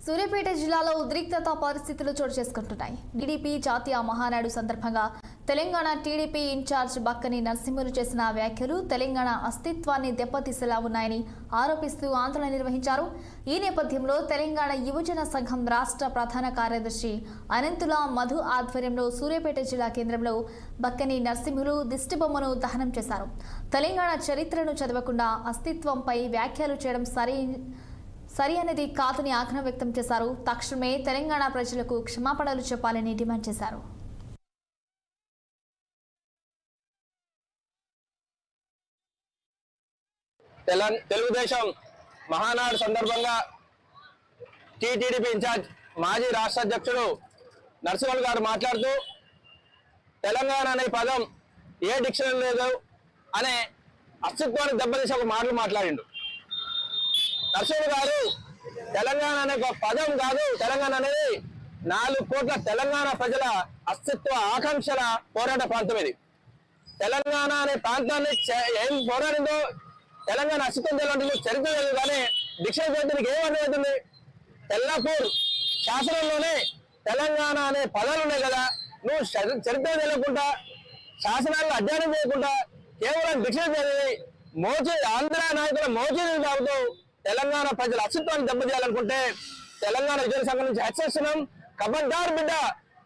సూర్యాపేట జిల్లాలో ఉద్రిక్తత పరిస్థితులు చోటు చేసుకుంటున్నాయి. టీడీపీ జాతీయ మహానాడు సందర్భంగా తెలంగాణ టీడీపీ ఇన్ఛార్జ్ బక్కని నరసింహులు చేసిన వ్యాఖ్యలు తెలంగాణ అస్తిత్వాన్ని దెబ్బతీసేలా ఉన్నాయని ఆరోపిస్తూ ఆందోళన నిర్వహించారు. ఈ నేపథ్యంలో తెలంగాణ యువజన సంఘం రాష్ట్ర ప్రధాన కార్యదర్శి అనంతుల మధు ఆధ్వర్యంలో సూర్యాపేట జిల్లా కేంద్రంలో బక్కని నరసింహులు దిష్టిబొమ్మను దహనం చేశారు. తెలంగాణ చరిత్రను చదవకుండా అస్తిత్వంపై వ్యాఖ్యలు చేయడం సరి అనేది కాదని ఆగ్రహం వ్యక్తం చేశారు. తక్షణమే తెలంగాణ ప్రజలకు క్షమాపణలు చెప్పాలని డిమాండ్ చేశారు. తెలుగుదేశం మహానాడు సందర్భంగా టీటీడీపీ ఇన్ఛార్జ్ మాజీ రాష్ట్ర అధ్యక్షుడు నరసింహులు గారు మాట్లాడుతూ తెలంగాణ అనే పదం ఏ డిక్షనరీ లేదు అనే అస్తిత్వాన్ని దెబ్బతీసే ఒక మాటలు మాట్లాడిండు. నరసింహులు గారు తెలంగాణ అనే ఒక పదం కాదు, తెలంగాణ అనేది 4 కోట్ల తెలంగాణ ప్రజల అస్తిత్వ ఆకాంక్షల పోరాట ప్రాంతం ఇది. తెలంగాణ అనే ప్రాంతాన్ని ఏం పోరాడిందో తెలంగాణ అస్తిత్వం తెలియదు, చరిత్ర తెలియదు, కానీ డిక్షనరీ దీనికి ఏమర్థమవుతుంది? తెల్లపూర్ శాసనంలోనే తెలంగాణ అనే పదాలు ఉన్నాయి కదా, నువ్వు చరిత్ర తెలియకుండా శాసనాలను అధ్యయనం చేయకుండా కేవలం డిక్షనరీ చదివి ఆంధ్ర నాయకుల మోజీని తాగుతూ తెలంగాణ ప్రజల అస్తిత్వాన్ని దెబ్బతీయాలనుకుంటే తెలంగాణ యువజన సంఘం నుంచి హెచ్చరిస్తున్నాం. ఖబర్దార్ బిడ్డ,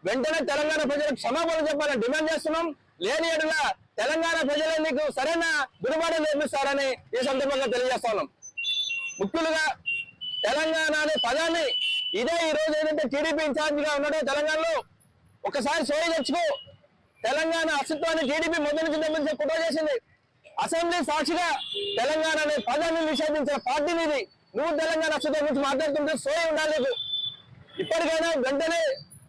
వెంటనే తెలంగాణ ప్రజలకు క్షమాపణ చెప్పాలని డిమాండ్ చేస్తున్నాం. లేని ఎడల తెలంగాణ ప్రజలే నీకు సరైన గుణపాఠం నేర్పిస్తారని ఈ సందర్భంగా తెలియజేస్తున్నాం. ముఖ్యులుగా తెలంగాణ అనే పదాన్ని ఇదే ఈ రోజు ఏదైతే టీడీపీ ఇన్ఛార్జిగా ఉన్నాడో తెలంగాణలో ఒకసారి సోయి తెచ్చుకో. తెలంగాణ అస్తిత్వాన్ని టీడీపీ మొదటి నుంచి దెబ్బతీసే కుట్ర చేసింది. అసెంబ్లీ సాక్షిగా తెలంగాణ అనే పదాన్ని నిషేధించిన పార్టీని ఇది. నువ్వు తెలంగాణ అస్తిత్వం గురించి మాట్లాడుతుంటే సోయి ఉండాలి. ఇప్పటికైనా వెంటనే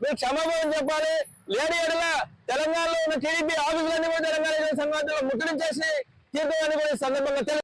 మీరు క్షమాపణ చెప్పాలి. లేని ఎడల తెలంగాణలో ఉన్న టీడీపీ ఆఫీసులన్నీ కూడా తెలంగాణ సంఘాలలో ముట్టడి చేసి తీర్థమని కూడా సందర్భంగా